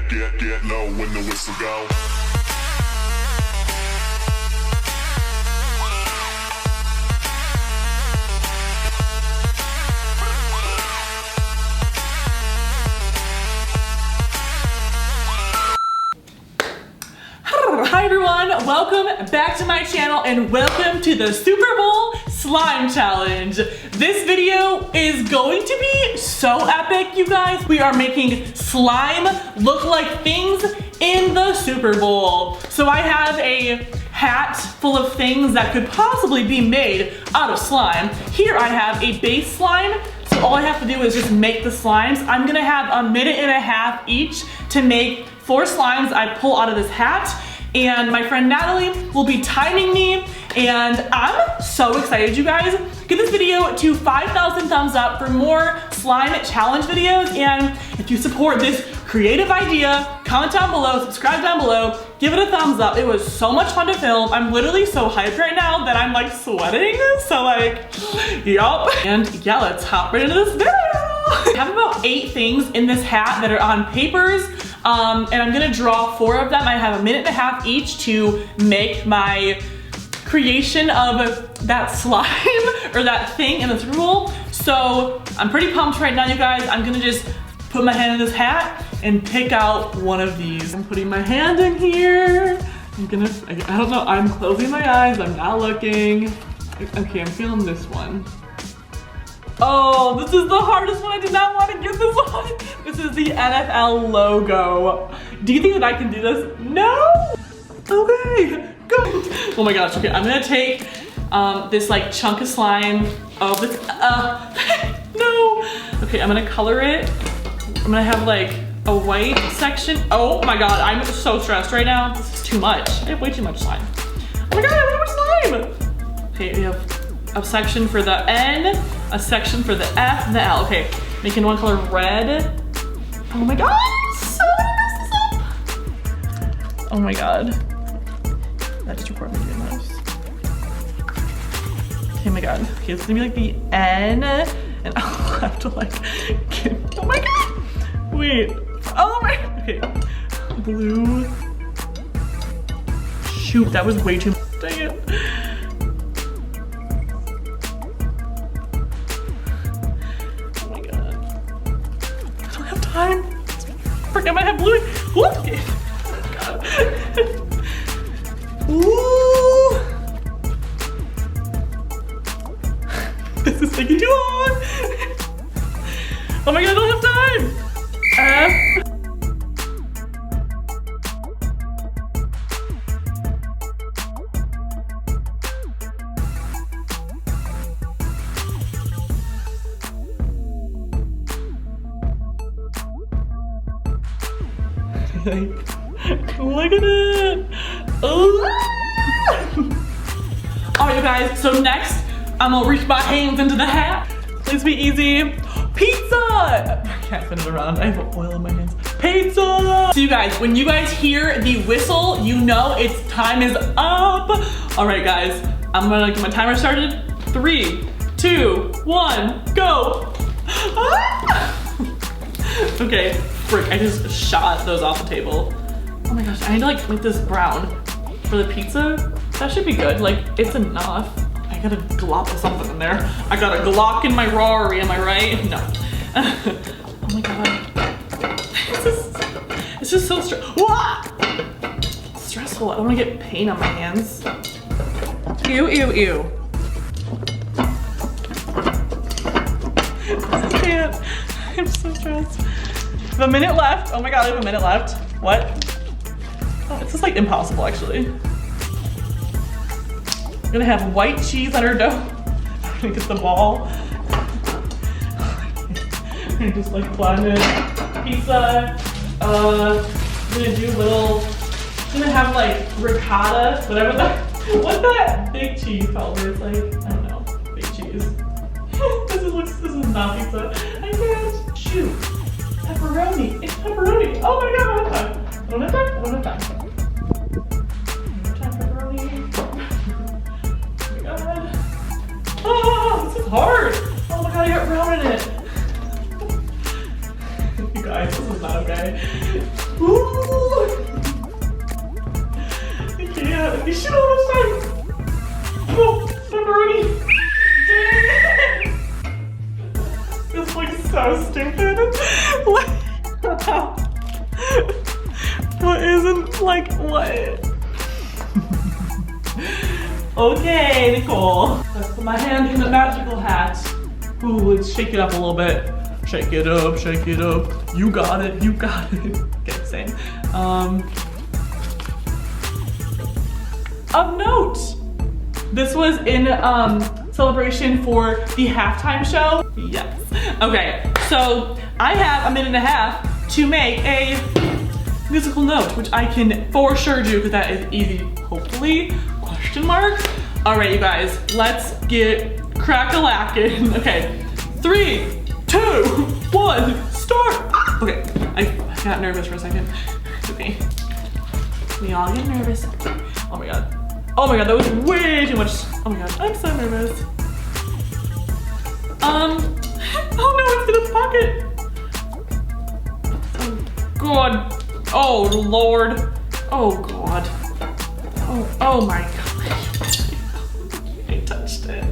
Get low when the whistle go. Hi everyone, welcome back to my channel and welcome to the Super Bowl Slime Challenge. This video is going to be so epic, you guys. We are making slime look like things in the Super Bowl. So I have a hat full of things that could possibly be made out of slime. Here I have a base slime. So all I have to do is just make the slimes. I'm gonna have 1.5 minutes each to make 4 slimes I pull out of this hat. And my friend Natalie will be timing me, and I'm so excited, you guys. Give this video to 5,000 thumbs up for more slime challenge videos, and if you support this creative idea, comment down below, subscribe down below, give it a thumbs up. It was so much fun to film. I'm literally so hyped right now that I'm like sweating, so like, yup. And yeah, let's hop right into this video. I have about 8 things in this hat that are on papers. And I'm gonna draw 4 of them. I have 1.5 minutes each to make my creation of that slime or that thing in the Super Bowl. So I'm pretty pumped right now, you guys. I'm gonna just put my hand in this hat and pick out one of these. I'm putting my hand in here. I don't know, I'm closing my eyes, I'm not looking. Okay, I'm feeling this one. Oh, this is the hardest one. I did not want to get this one. This is the NFL logo. Do you think that I can do this? No? Okay, go. Oh my gosh, okay, I'm gonna take this like chunk of slime. Oh, this, no. Okay, I'm gonna color it. I'm gonna have like a white section. Oh my God, I'm so stressed right now. This is too much. I have way too much slime. Oh my God, I have too much slime. Okay, we have a section for the N, a section for the F, and the L. Okay, making one color red. Oh my God, so many messes up. Oh my God. That just recorded me doing this. Oh my God. Okay, it's gonna be like the N, and I'll have to like get, oh my God. Wait, oh my, okay. Blue. Shoot, that was way too much, dang it. I might have blue. Okay. God. Ooh. This is taking too long. Oh my God, I don't have time. Look at it. All right, you guys, so next I'm gonna reach my hands into the hat. Please be easy. Pizza! I can't spin it around, I have oil in my hands. Pizza! So you guys, when you guys hear the whistle, you know it's time is up. All right, guys, I'm gonna get my timer started. 3, 2, 1, go. Okay, frick, I just shot those off the table. Oh my gosh, I need to like make this brown for the pizza. That should be good, like it's enough. I got a glop of something in there. I got a Glock in my Rari, am I right? No. Oh my God. It's just so stressful. I don't wanna get paint on my hands. Ew, ew, ew. I can't, I'm so stressed. I have 1 minute left. Oh my God, I have 1 minute left. What? Oh, it's just like impossible actually. I'm gonna have white cheese on her dough. I'm gonna get the ball. I'm gonna just like blend it. Pizza. I'm gonna do little, I'm gonna have like ricotta, whatever that, what's that big cheese called? It's like, I don't know, big cheese. This is not pizza. I can't. Shoot. Pepperoni. It's pepperoni. Oh my God, I don't have time. I don't have time. Pepperoni. Oh my God. Oh, this is hard. Oh my God, I got brown in it. You guys, this is not okay. Ooh. You should almost time. Oh, pepperoni. This looks so stupid. What isn't like what? Okay, Nicole. Let's put my hand in the magical hat. Ooh, let's shake it up a little bit. Shake it up, shake it up. You got it, you got it. Okay, same. Of note, this was in celebration for the halftime show. Yes. Okay, so I have a minute and a half to make a musical note, which I can for sure do because that is easy, hopefully. Question mark. All right, you guys, let's get crack-a-lackin'. Okay, 3, 2, 1, start. Okay, I got nervous for a second. Okay, we all get nervous. Oh my god. Oh my god, that was way too much. Oh my god, I'm so nervous. Oh no, it's in its pocket. Oh god. Oh lord. Oh god. Oh my god. I touched it.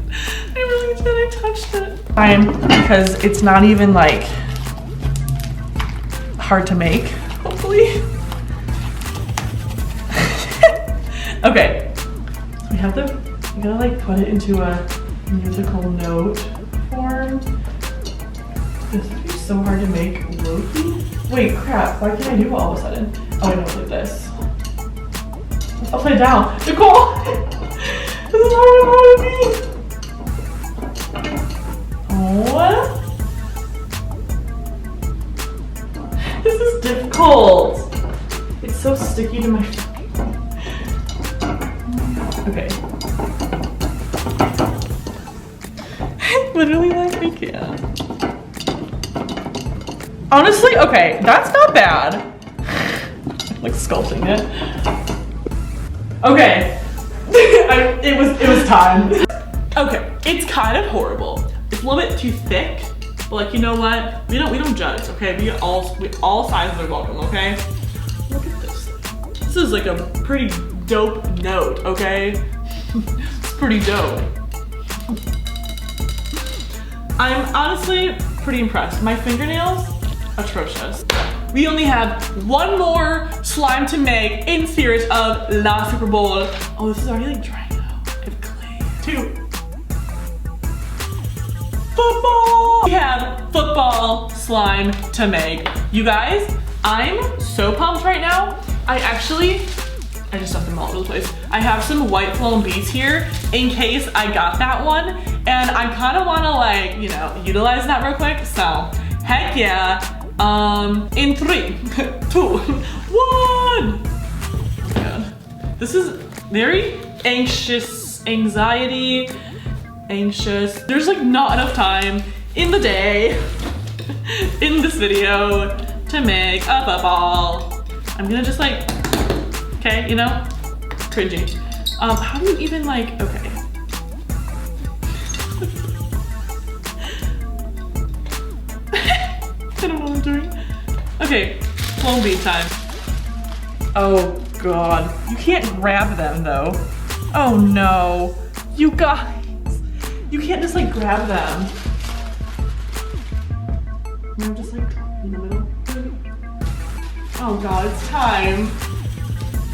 I really did, I touched it. Fine, because it's not even like hard to make, hopefully. Okay. We have to, you gotta like put it into a musical note form. This would be so hard to make low-key. Wait, crap, why can't I do it all of a sudden? Oh, I know, like this. It's upside down. Nicole! This is hard to me. Oh. This is difficult. It's so sticky to my face. Okay. Literally, like, I can't. Honestly, okay, that's not bad. I'm like sculpting it. Okay. it was time. Okay, it's kind of horrible. It's a little bit too thick, but like, you know what? We don't judge, okay? All sizes are welcome, okay? Look at this. This is like a pretty dope note, okay? It's pretty dope. I'm honestly pretty impressed. My fingernails, atrocious. We only have one more slime to make in series of La Superbowl. Oh, this is already like dry now. I have clay. 2. Football! We have football slime to make. You guys, I'm so pumped right now. I just stuffed them all over the place. I have some white flown beads here in case I got that one. And I kind of want to like, you know, utilize that real quick. So, heck yeah. In 3, 2, 1. Oh my god. This is very anxious. There's like not enough time in the day, in this video, to make a football. I'm gonna just like, okay, you know, cringy. How do you even like, okay. I don't know what I'm doing. Okay, flown bead time. Oh God, you can't grab them though. Oh no, you guys, you can't just like grab them. I'm just like in the middle. Oh God, it's time.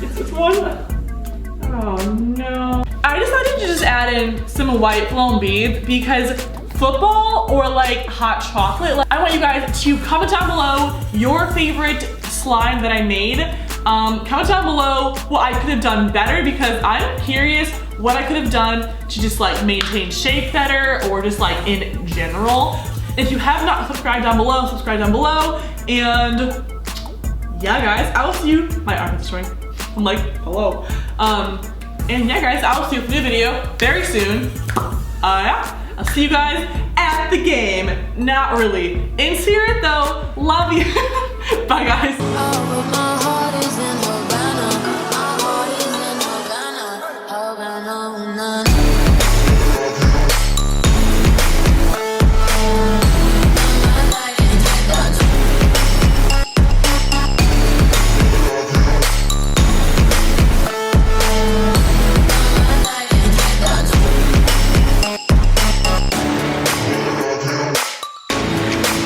It's one. Oh no. I decided to just add in some white flown beads because football or like hot chocolate, like, I want you guys to comment down below your favorite slime that I made. Comment down below what I could have done better because I'm curious what I could have done to just like maintain shape better or just like in general. If you have not subscribed down below, subscribe down below. And yeah guys, I will see you, my arm is showing. I'm like, hello. And yeah guys, I will see you for the video very soon. Yeah, I'll see you guys at the game. Not really. In spirit though, love you. Bye guys.